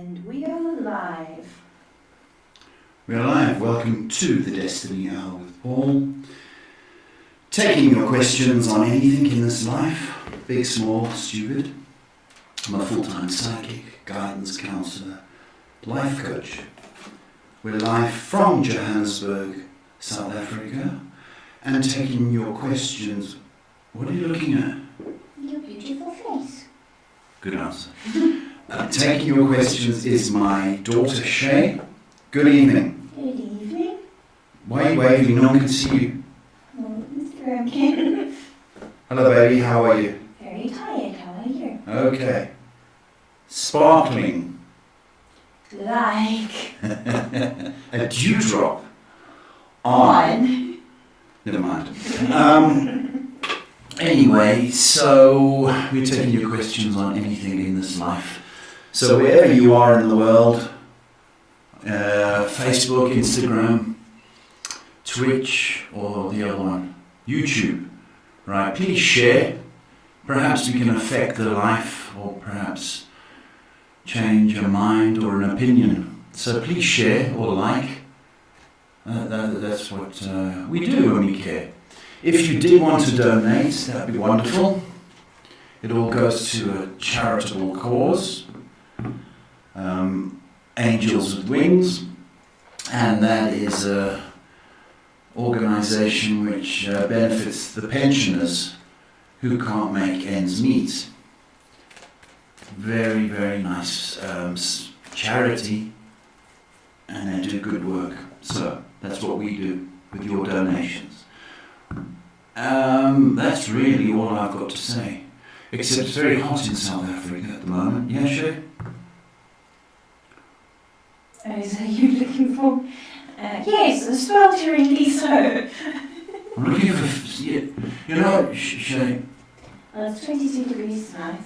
And we are live. We are live. Welcome to the Destiny Hour with Paul. Taking your questions on anything in this life, big, small, stupid. I'm a full-time psychic, guidance counsellor, life coach. We're live from Johannesburg, South Africa, and taking your questions. What are you looking at? Your beautiful face. Good answer. Taking your questions is my daughter Shay. Good evening. Good evening. Why are you waving? No one can see you. Oh, Instagram can. Hello baby, how are you? Very tired. How are you? Okay. Sparkling. Like. A dewdrop. On. Never mind. Anyway, so we're taking your questions on anything in this life. So wherever you are in the world, Facebook, Instagram, Twitch, or the other one, YouTube, right? Please share. Perhaps we can affect their life, or perhaps change a mind or an opinion. So please share or like. That's what we do when we care. If you did want to donate, that would be wonderful. It all goes to a charitable cause, Angels with Wings, and that is an organisation which benefits the pensioners who can't make ends meet. Very, very nice charity, and they do good work. So that's what we do with your donations. That's really all I've got to say. Except it's very hot in South Africa at the moment. Yeah, Shay? Oh, so you're looking for... yes, swelteringly so. I'm looking for... You know, Shay... Well, it's 22 degrees tonight.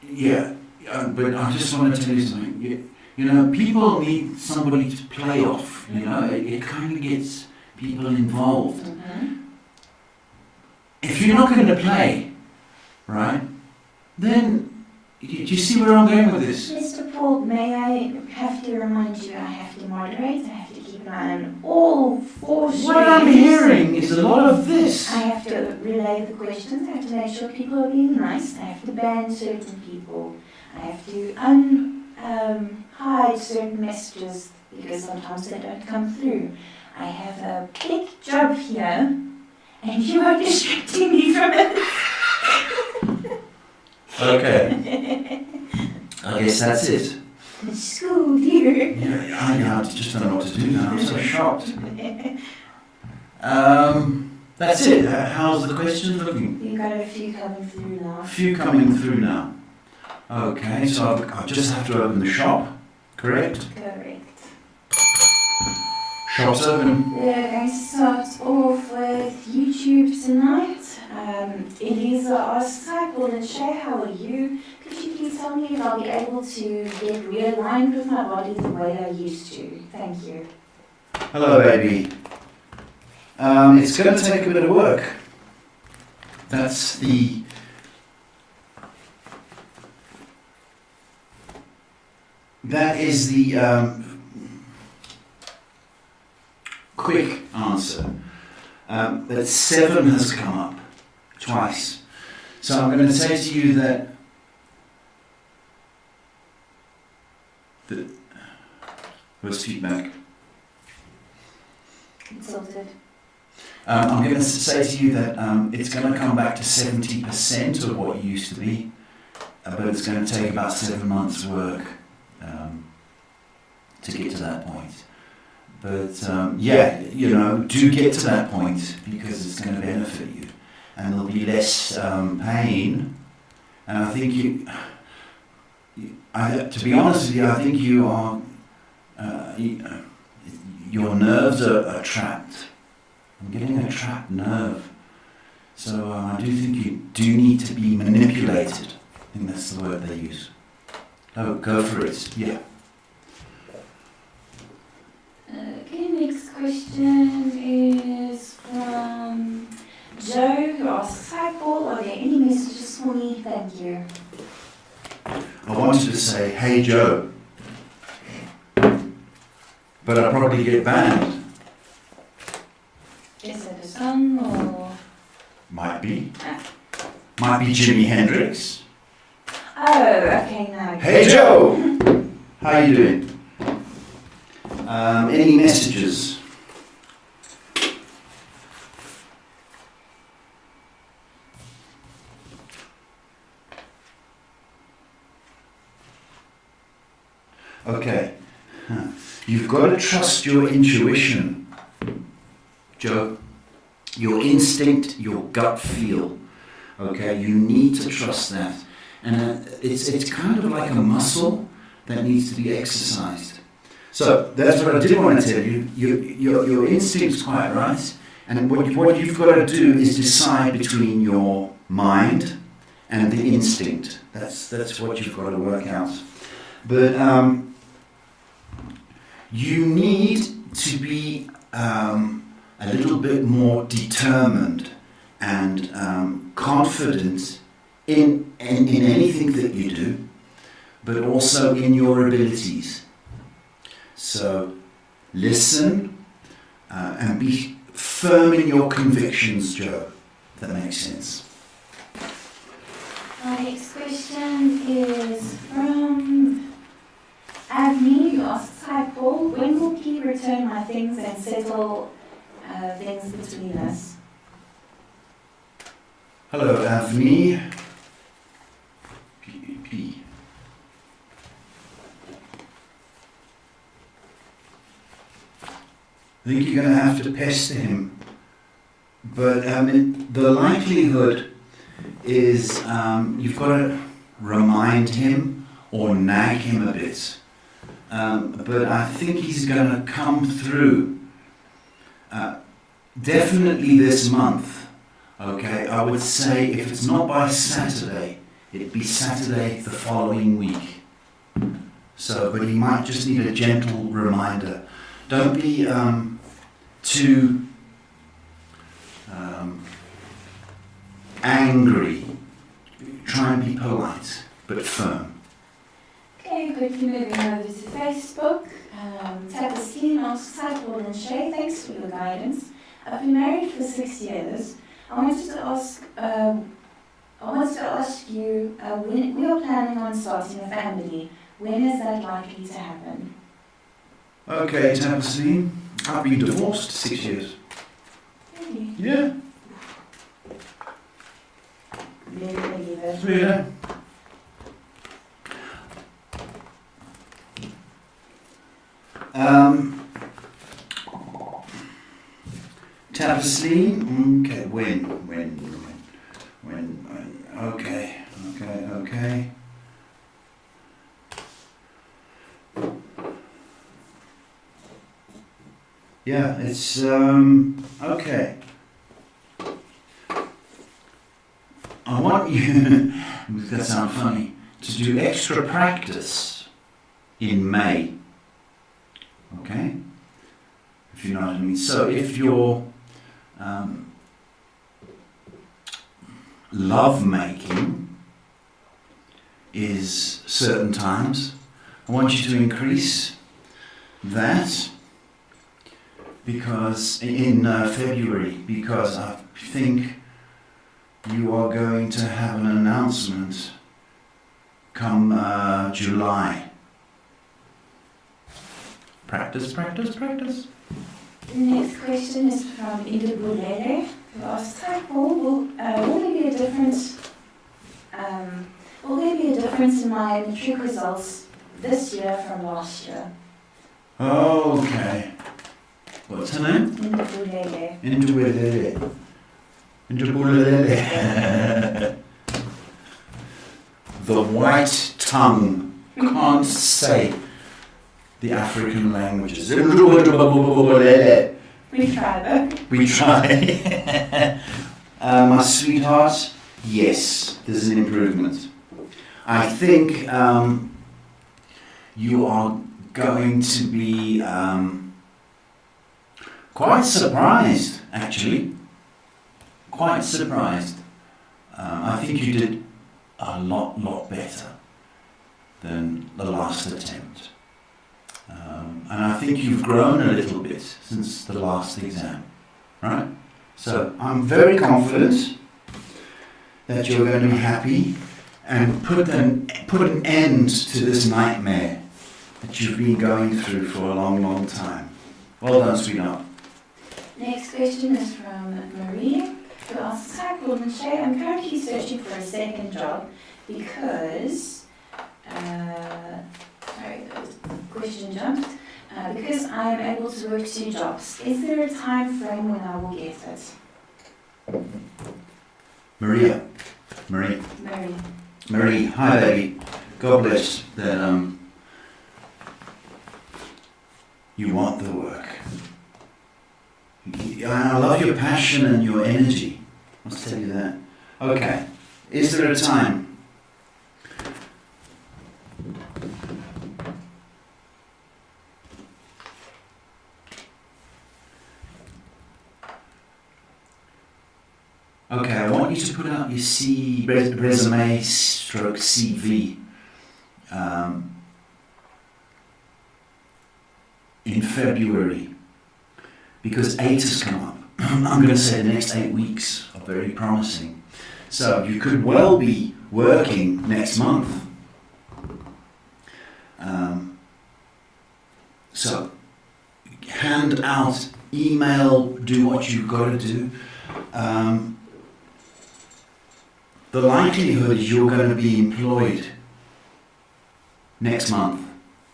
Yeah, but I just want to tell you something. You know, people need somebody to play off. You know, it kind of gets people involved. Mm-hmm. If you're not going to play, right, then do you see where I'm going with this? Mr. Paul, may I have to remind you I have to moderate, I have to keep an eye on all four streams. What I'm hearing is a lot of this. I have to relay the questions, I have to make sure people are being nice, I have to ban certain people, I have to hide certain messages because sometimes they don't come through. I have a big job here, and you are distracting me from it. Okay. I guess that's it. School, dear. Yeah, I just don't know what to do now. I'm so shocked. That's it. How's the questions looking? You've got a few coming through now. A few coming through now. Okay, so I just have to open the shop, correct? Correct. Shop's open. We're going to start off with YouTube tonight. It is Ask Paul and Shay, how are you? Could you please tell me if I'll be able to get realigned with my body the way I used to? Thank you. Hello, baby. It's going to take a bit of work. That's the... That is the quick answer. That 7 has come up twice. So I'm going to say to you that where's feedback? Consulted. I'm going to say to you that it's going to come back to 70% of what it used to be, but it's going to take about 7 months' work to get to that point. But yeah, you know, do get to that point because it's going to benefit you, and there'll be less pain. And I think to be honest with you, I think you are, your nerves are trapped. I'm getting a trapped nerve. So I do think you do need to be manipulated. I think that's the word they use. Oh, go for it. Yeah. Okay, next question is from Joe, who asks, hi Paul, are there any messages for me? Thank you. I wanted to say, hey Joe, but I'd probably get banned. Is it a song or? Might be. Might be Jimi Hendrix. Oh, okay, now. Hey Joe! How you doing? Any messages? Okay. You've got to trust your intuition, Joe. Your instinct, your gut feel. Okay, you need to trust that. And it's kind of like a muscle that needs to be exercised. So that's what I did want to tell you. Your instinct's quite right. And what you've got to do is decide between your mind and the instinct. That's what you've got to work out. But you need to be a little bit more determined and confident in anything that you do, but also in your abilities. So listen and be firm in your convictions, Joe, if that makes sense. My next question is from Avni, who asks, "Hi Paul, when will P return my things and settle things between us?" Hello, Avni. P. I think you're going to have to pester him. But the likelihood is you've got to remind him or nag him a bit. But I think he's going to come through. Definitely this month. Okay, I would say if it's not by Saturday, it'd be Saturday the following week. So, but he might just need a gentle reminder. Don't be too angry. Try and be polite, but firm. Okay, quickly moving over to Facebook. Selfesteem asks, "Hi Paul and Shay, thanks for your guidance. I've been married for 6 years. I wanted to ask you, when we are planning on starting a family, when is that likely to happen?" Okay, Selfesteem. I've been divorced 6 years. Really? Yeah. Really believe it. Yeah. Selfesteem. Okay, when? Okay. Yeah, it's okay. I want you, that sounds funny, to do extra practice in May. Okay? If you know what I mean. So if you're love making is certain times, I want you to increase that because in February, because I think you are going to have an announcement come July. Practice. The next question is from Indibulele, who asks, "Hi Paul, will there be a difference? Will there be a difference in my matric results this year from last year?" Okay. What's her name? Indibulele. Indibulele. The white tongue can't say the African languages. We try though. We try. My sweetheart, yes, there's an improvement. I think you are going to be quite surprised, actually. Quite surprised. I think you did a lot better than the last attempt. and I think you've grown a little bit since the last exam, right? So I'm very confident that you're going to be happy and put an end to this nightmare that you've been going through for a long, long time. Well done, sweetheart. Next question is from Maria, who asks, "Hi, Paul and Shay, I'm currently searching for a second job because, sorry, the question jumped, because I am able to work 2 jobs. Is there a time frame when I will get it?" Marie, hi baby. God bless that you want the work. I love your passion and your energy. I'll tell you that. Okay. Is there a time? Okay, I want you to put out your resume stroke CV in February, because 8 has come up. I'm going to say the next 8 weeks are very promising. So you could well be working next month. So hand out, email, do what you've got to do. The likelihood is you're going to be employed next month,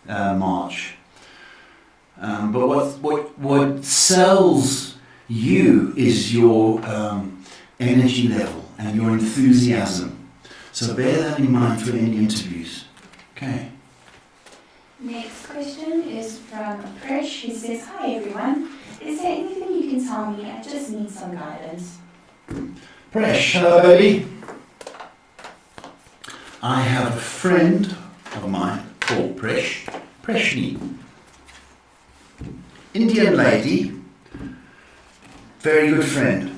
March. But what sells you is your energy level and your enthusiasm. So bear that in mind for any interviews. Okay. Next question is from Presh, who says, "Hi everyone. Is there anything you can tell me? I just need some guidance." Presh, hello baby. I have a friend of mine called Preshni. Indian lady, very good friend.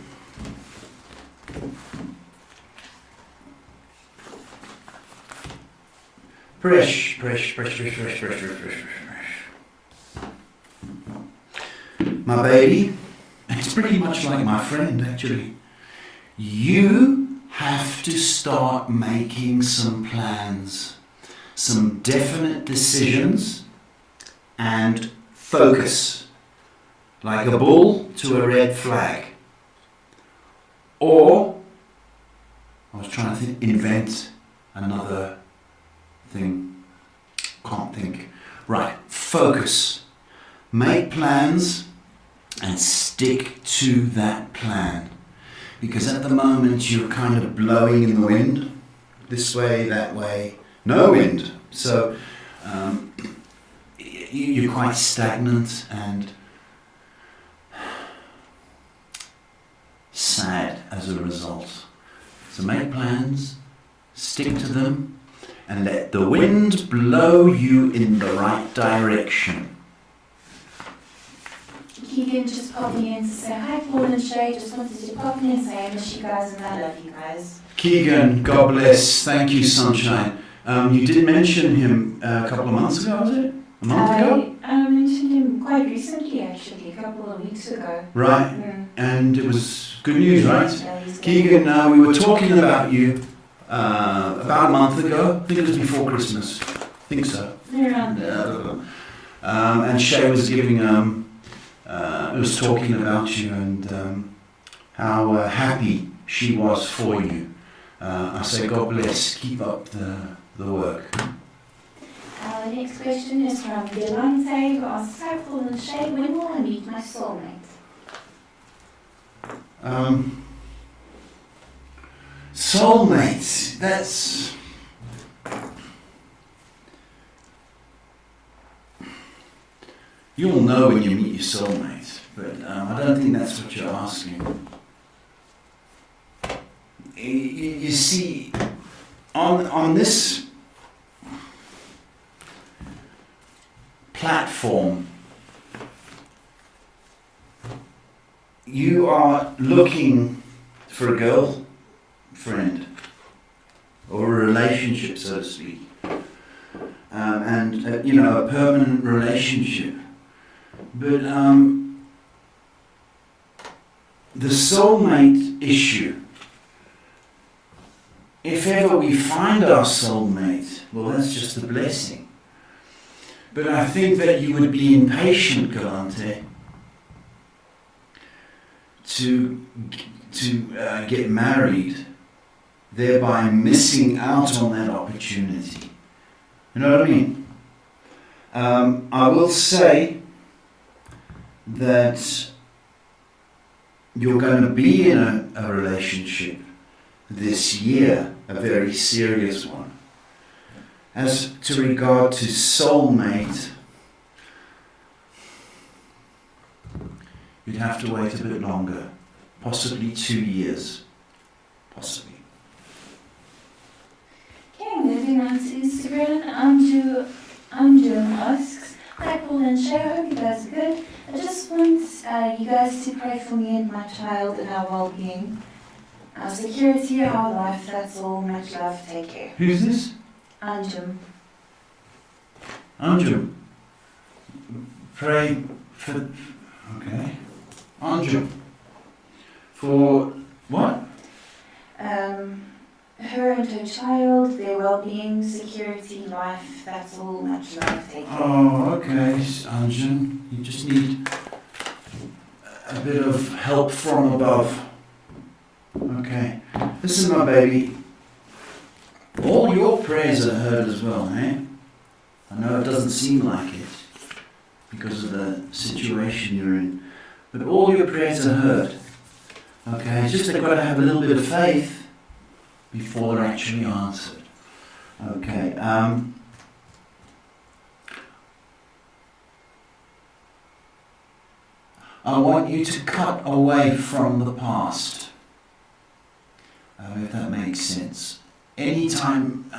Presh. My baby, it's pretty much like my friend actually. You have to start making some plans, some definite decisions, and focus, like a bull to a red flag. Or, I was trying to invent another thing, can't think. Right, focus, make plans, and stick to that plan. Because at the moment you're kind of blowing in the wind, this way, that way, no wind. So you're quite stagnant and sad as a result. So make plans, stick to them, and let the wind blow you in the right direction. Keegan just popped me in to say, "Hi Paul and Shay, just wanted to pop in and say I miss you guys and I love you guys." Keegan, God bless, thank you sunshine. You did mention him a couple of months ago, was it? A month ago? I mentioned him quite recently actually, a couple of weeks ago. Right, and it was good news, right? Yeah, Keegan, we were talking about you about a month ago, I think it was before Christmas, I think so. And Shay was giving was talking about you and how happy she was for you. I say God bless, keep up the work. The next question is from Delante, who asks, "Hi Paul and Shay, when will I meet my soulmate?" Soulmates, that's... You'll know when you meet your soulmate, but I don't think that's what you're asking. You see, on this platform, you are looking for a girlfriend or a relationship, so to speak, and a permanent relationship. But the soulmate issue, if ever we find our soulmate, well, that's just a blessing. But I think that you would be impatient, Galante, to get married, thereby missing out on that opportunity. You know what I mean? I will say that you're going to be in a relationship this year, a very serious one. As to regard to soulmate, you'd have to wait a bit longer, possibly 2 years, possibly. Okay, moving on to Instagram. Anjum asks, hi Paul and Shay, I hope you guys are good. I just want you guys to pray for me and my child and our well-being. Our security, our life, that's all. Much love, take care. Who's this? Anjum. Anjum. Pray for... Okay. Anjum. For what? Her and her child, their well-being, security, life, that's all. Much love, take care. Oh, okay, Anjum. You just need a bit of help from above. Okay. Listen, my baby. All your prayers are heard as well, eh? I know it doesn't seem like it because of the situation you're in, but all your prayers are heard. Okay, it's just they've got to have a little bit of faith before they're actually answered. Okay. I want you to cut away from the past. If that makes sense. Anytime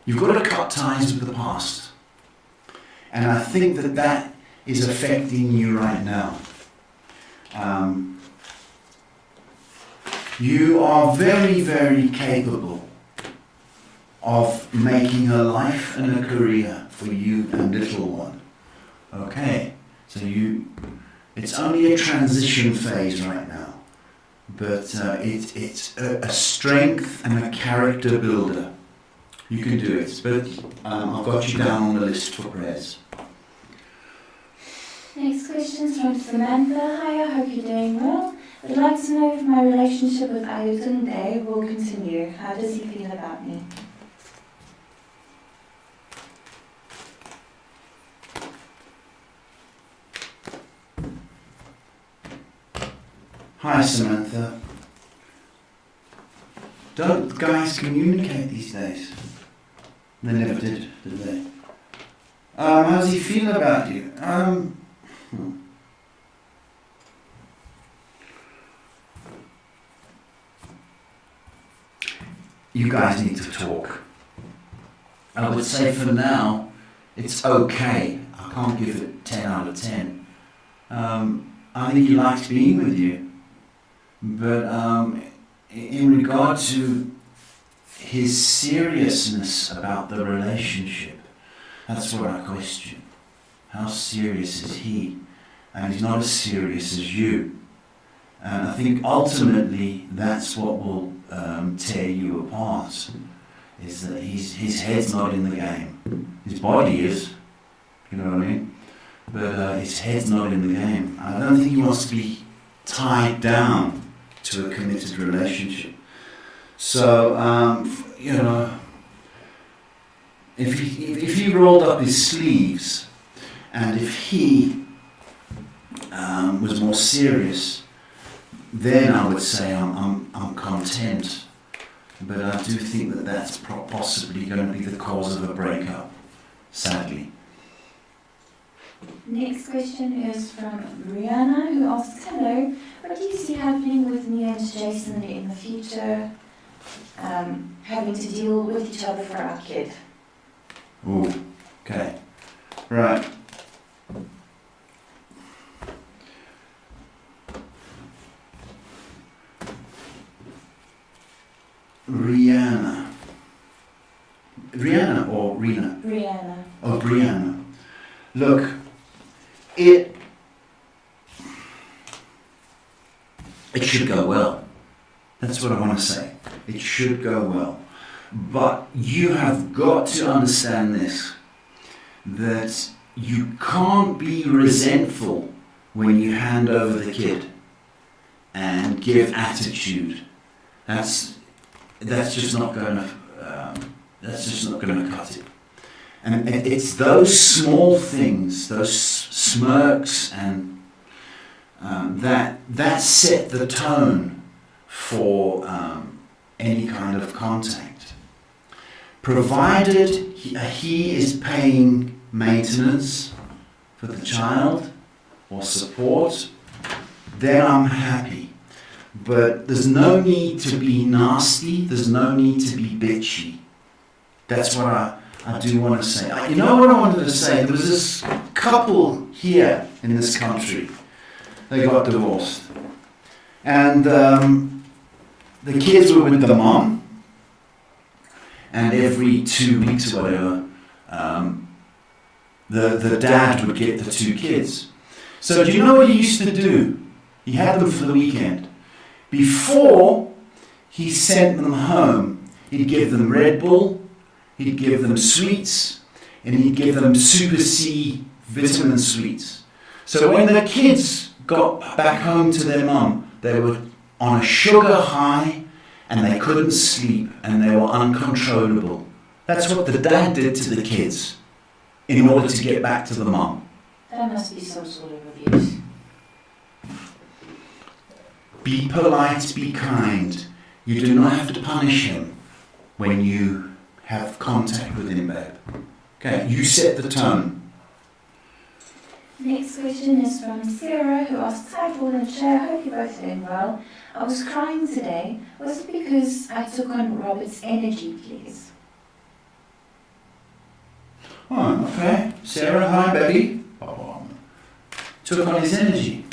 you've got to cut ties with the past, and I think that is affecting you right now. You are very, very capable of making a life and a career for you and little one. Okay, so it's only a transition phase right now, but it's a strength and a character builder. You can do it, but I've got you down on the list for prayers. Next question is from Samantha. Hi, I hope you're doing well. I'd like to know if my relationship with Ayotunde will continue. How does he feel about me? Hi, Samantha. Don't guys communicate these days? They never did they? How does he feel about you? You guys need to talk. I would say for now, it's okay. I can't give it 10 out of 10. I think he likes being with you. But in regard to his seriousness about the relationship, that's what I question. How serious is he? And he's not as serious as you. And I think ultimately that's what will tear you apart, is that his head's not in the game. His body is, you know what I mean? But his head's not in the game. I don't think he wants to be tied down to a committed relationship. So, you know, if he rolled up his sleeves and if he was more serious, then I would say I'm content. But I do think that that's possibly going to be the cause of a breakup, sadly. Next question is from Rihanna, who asks, hello, what do you see happening with me and Jason in the future, having to deal with each other for our kid? Ooh, okay. Right. Rihanna or Rena? Rihanna. Oh, Brianna. Look, it should go well. That's what I want to say. It should go well. But you have got to understand this, that you can't be resentful when you hand over the kid and give attitude. That's just not going to cut it. And it's those small things, those smirks, and that set the tone for any kind of contact. Provided he is paying maintenance for the child or support, then I'm happy. But there's no need to be nasty, there's no need to be bitchy. That's what I do want to say. You know what I wanted to say? There was this couple here in this country. They got divorced. And the kids were with the mom. And every 2 weeks or whatever, the dad would get the two kids. So do you know what he used to do? He had them for the weekend. Before he sent them home, he'd give them Red Bull, he'd give them sweets, and he'd give them Super C vitamin sweets. So when the kids got back home to their mum, they were on a sugar high, and they couldn't sleep, and they were uncontrollable. That's what the dad did to the kids in order to get back to the mum. That must be some sort of abuse. Be polite, be kind. You do not have to punish him when you have contact with him, babe. Okay, you set the tone. Next question is from Sarah, who asks, "Hi Paul and Shay, I hope you're both doing well. I was crying today. Was it because I took on Robert's energy, please?" Oh, okay. Sarah, hi, baby. Oh, took on his energy.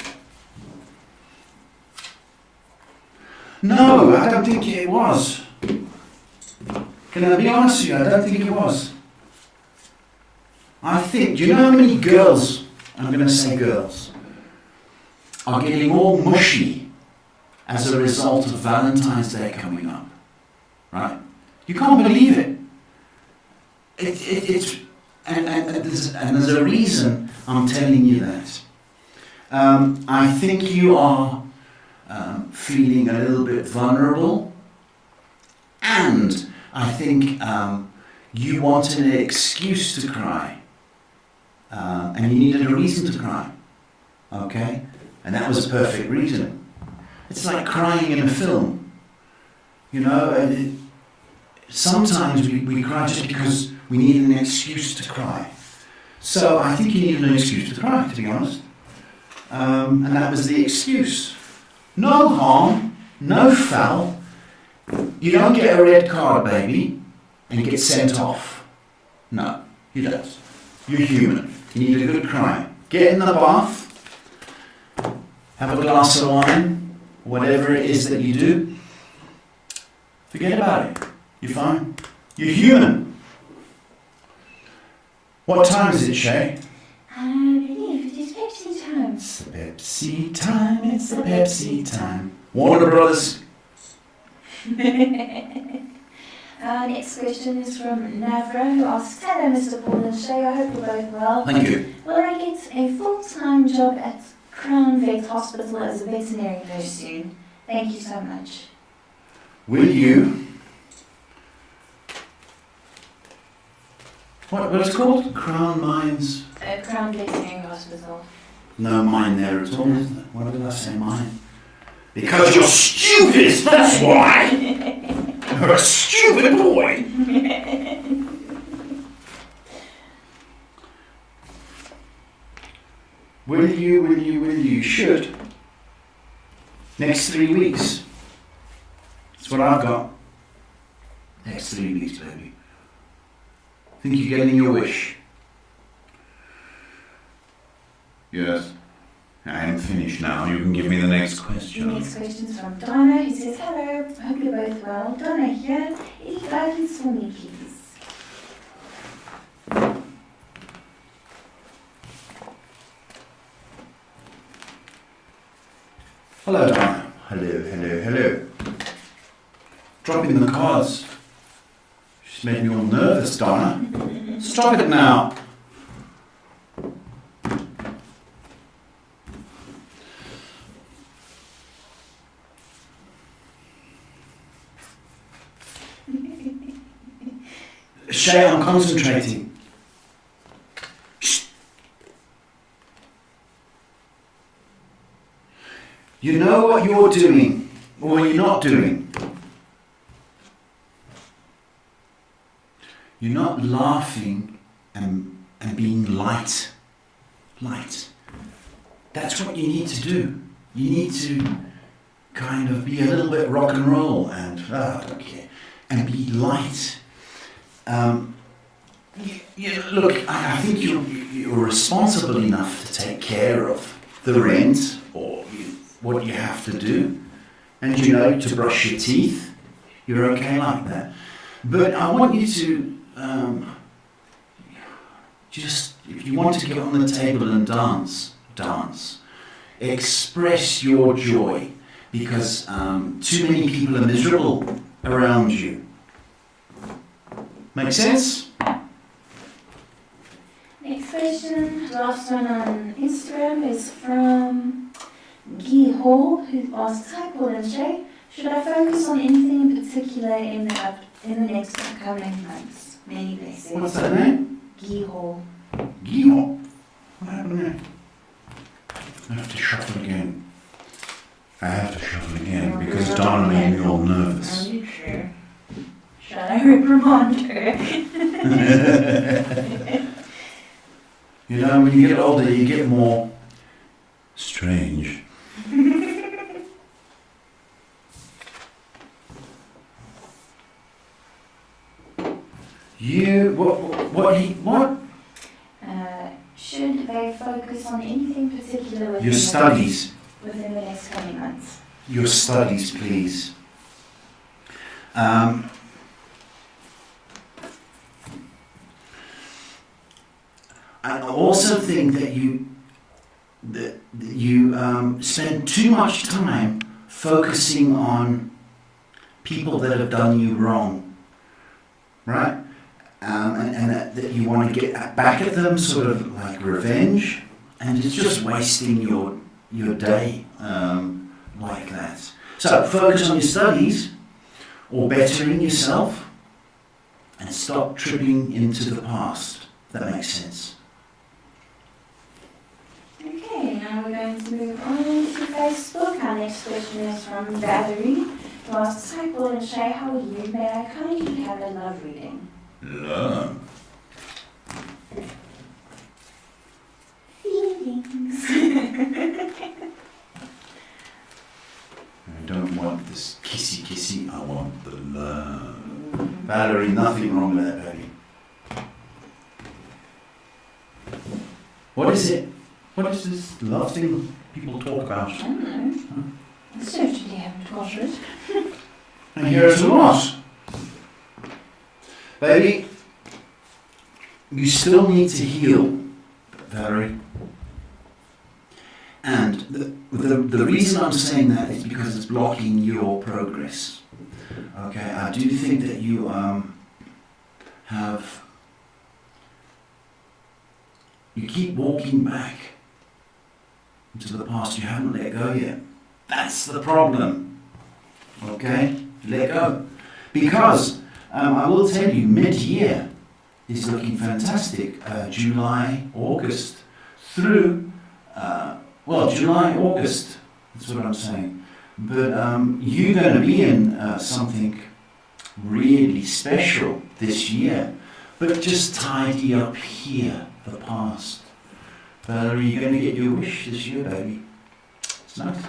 No, I don't think it was. Can I be honest with you? I don't think it was. I think, do you know how many girls, I'm going to say girls, are getting all mushy as a result of Valentine's Day coming up? Right? You can't believe it. And there's a reason I'm telling you that. I think you are feeling a little bit vulnerable, and I think you wanted an excuse to cry, and you needed a reason to cry, okay? And that was a perfect reason. It's like crying in a film, you know, and sometimes we cry just because we need an excuse to cry. So I think you needed an excuse to cry, to be honest. And that was the excuse. No harm, no foul. You don't get a red card, baby, and get sent off. No, you don't. You're human. You need a good cry. Get in the bath, have a glass of wine, whatever it is that you do. Forget about it. You're fine. You're human. What time is it, Shay? I believe it is Pepsi time. It's the Pepsi time, it's the Pepsi time. Warner Brothers. Next question is from Navra, who asks, "Hello Mr. Paul and Shay, I hope you're both well. Thank you. Will I get a full-time job at Crown Vet Hospital as a veterinary nurse soon? Thank you so much." Will you? What is it called? Crown Mines? Crown Veterinary Hospital. No mine there at all, is there? Why did I say mine? Because you're stupid, that's why! You're a stupid boy! Will you? Should. Next 3 weeks. That's what I've got. Next 3 weeks, baby. Think you're getting your wish? Yes. I am finished now. You can give me the next The question. next question is from Donna, who says, "Hello, hope you're both well. Donna here. Any guidance for me, please?" Hello, Donna. Hello. Dropping the cards. She's made me all nervous, Donna. Stop it now. Shay, I'm concentrating. Shh. You know what you're doing, or what you're not doing. You're not laughing and being light. Light. That's what you need to do. You need to kind of be a little bit rock and roll and and be light. Look, I think you're responsible enough to take care of the rent or what you have to do, and to brush your teeth. You're okay like that. But I want you to just, if you want to get on the table and dance. Express your joy, because too many people are miserable around you. Make sense? Next question, last one on Instagram, is from Guy Hall, who asks, "Hi Paul and Shay, should I focus on anything in particular in the next upcoming months? Many blessings." What's that name? Guy Hall. Guy Hall? What happened there? I have to shuffle again. Because Donna made me all nervous. Are you sure? Shall I reprimand her? When you get older, you get more strange. What? Should they focus on anything particular within Your studies. Within the next coming months? Your studies, please. I also think that you spend too much time focusing on people that have done you wrong, right? And that you want to get back at them, sort of like revenge, and it's just wasting your day like that. So focus on your studies or bettering yourself, and stop tripping into the past. That makes sense. Okay, now we're going to move on to Facebook. Our next question is from Valerie, who asks, "Hi Paul and Shay, how are you? May I kindly have a love reading?" Love. Feelings. I don't want this kissy, I want the love. Valerie, nothing wrong with that, baby. What is it? What is this love thing people talk about? I don't know. I certainly haven't got it. And here's a lot. Baby, you still need to heal, Valerie. And the reason I'm saying that is because it's blocking your progress. Okay, I do think that you you keep walking back into the past. You haven't let go yet. That's the problem. Okay, let go. Because I will tell you, mid-year is looking fantastic. July, August, through July, August. That's what I'm saying. But you're going to be in something really special this year. But just tidy up here, the past. Valerie, you're going to get your wish this year, baby. It's nice.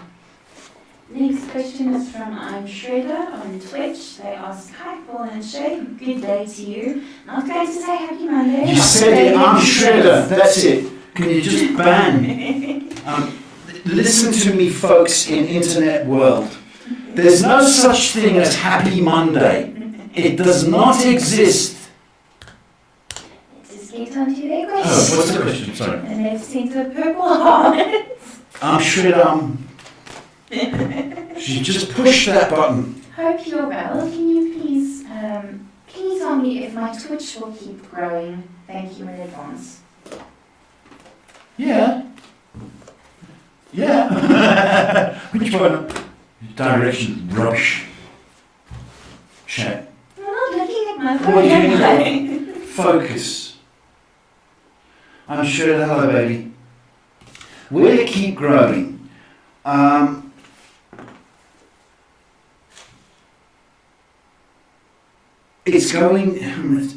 Next question is from I'm Shredder on Twitch. They ask, "Hi Paul and Shay, good day to you. Not going to say happy Monday." You said it, I'm Shredder. That's it. Can you just ban? Listen to me, folks in internet world. There's no such thing as Happy Monday. It does not exist. Let's just get on to their question. Oh, what's the question? Sorry. And they've sent a purple heart. I'm Shredder. She just pushed that button. Hope you're well. Can you please tell me if my Twitch will keep growing? Thank you in advance. Yeah. Yeah. Which one? Direction rubbish. Chat. I'm not looking at my What are you doing? phone. Focus. I'm sure. Hello, baby. Will it keep growing? It's going.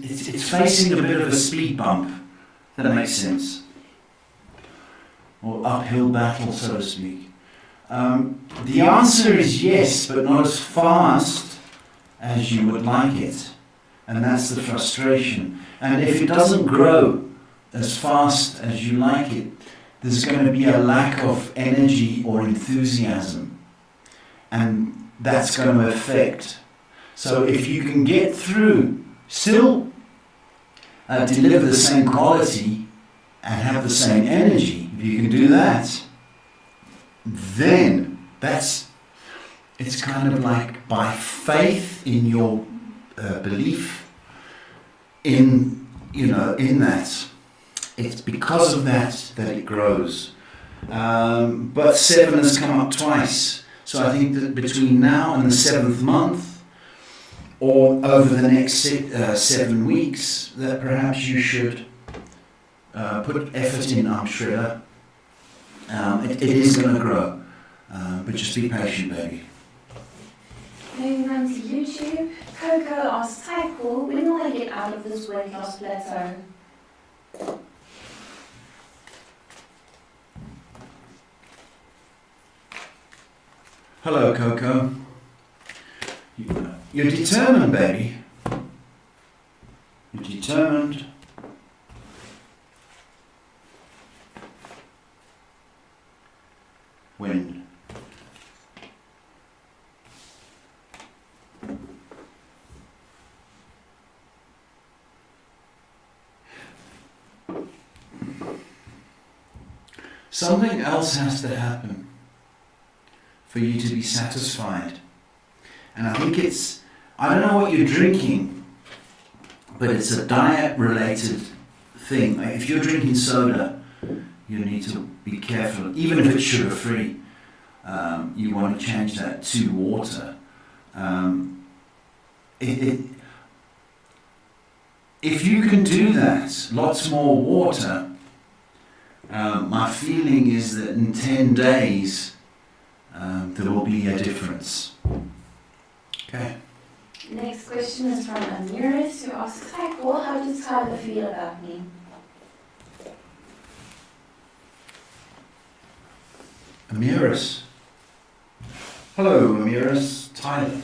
It's facing a bit of a speed bump. That makes sense. Or uphill battle, so to speak. The answer is yes, but not as fast as you would like it. And that's the frustration. And if it doesn't grow as fast as you like it, there's going to be a lack of energy or enthusiasm. And that's going to affect. So if you can get through, still deliver the same quality and have the same energy, if you can do that, then it's kind of like by faith in your belief in that. It's because of that it grows. But 7 has come up twice. So I think that between now and the 7th month, or over the next 7 weeks, that perhaps you should put effort in, I'm sure. It is going to grow, but just be patient, baby. Moving on to YouTube, Coco asks, "Hi Paul, when will I get out of this weight loss plateau?" Hello, Coco. You're determined, baby. You're determined. When? Something else has to happen for you to be satisfied. And I think I don't know what you're drinking, but it's a diet-related thing. Like if you're drinking soda, you need to be careful. Even if it's sugar-free, you want to change that to water. If you can do that, lots more water, my feeling is that in 10 days, there will be a difference. Okay. Next question is from Amiris, who asks, "Hi Paul, how does Tyler feel about me?" Amiris. Hello, Amiris. Tyler.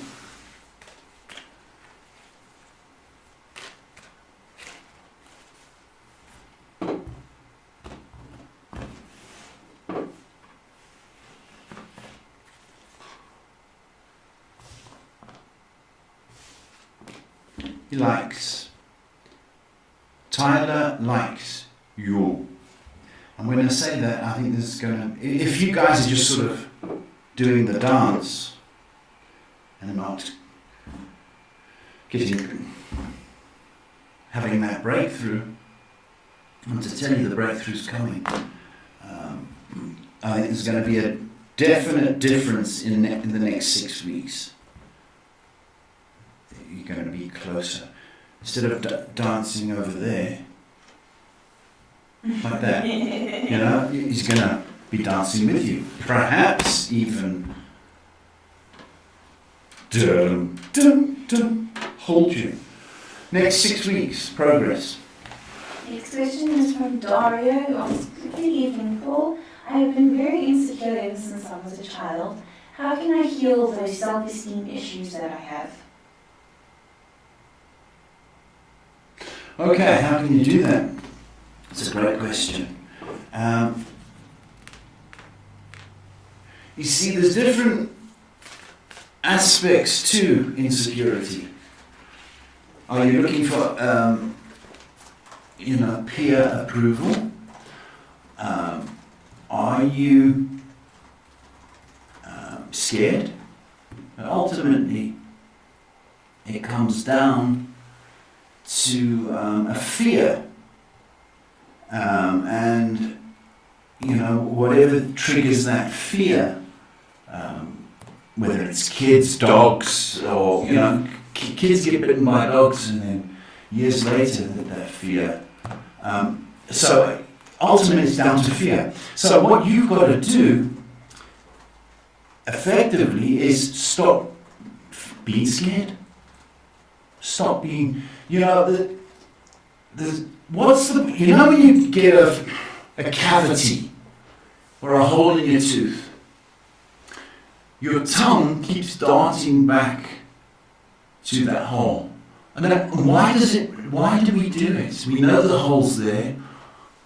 He likes. Tyler likes you. And when I say that, I think this is going to... If you guys are just sort of doing the dance and not having that breakthrough, I want to tell you the breakthrough's coming. I think there's going to be a definite difference in the next 6 weeks. You're going to be closer. Instead of dancing over there, like that, he's going to be dancing with you. Perhaps even hold you. Next 6 weeks, progress. Next question is from Dario, who asks, "Good evening, Paul. I have been very insecure ever since I was a child. How can I heal those self-esteem issues that I have?" Okay, how can you do that? It's a great question. You see, there's different aspects to insecurity. Are you looking for, peer approval? Are you scared. But ultimately, it comes down to a fear. And, whatever triggers that fear, whether it's kids, dogs, or, kids get bitten by dogs and then years later that fear. So ultimately it's down to fear. So what you've got to do effectively is stop being scared. Stop being, what's the, when you get a cavity or a hole in your tooth, your tongue keeps darting back to that hole. And then why do we do it? We know the hole's there.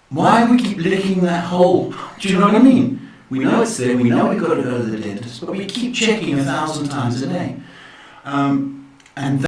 Why do we keep licking that hole? Do you know what I mean? We know it's there, we know we've got to go to the dentist, but we keep checking 1,000 times a day. And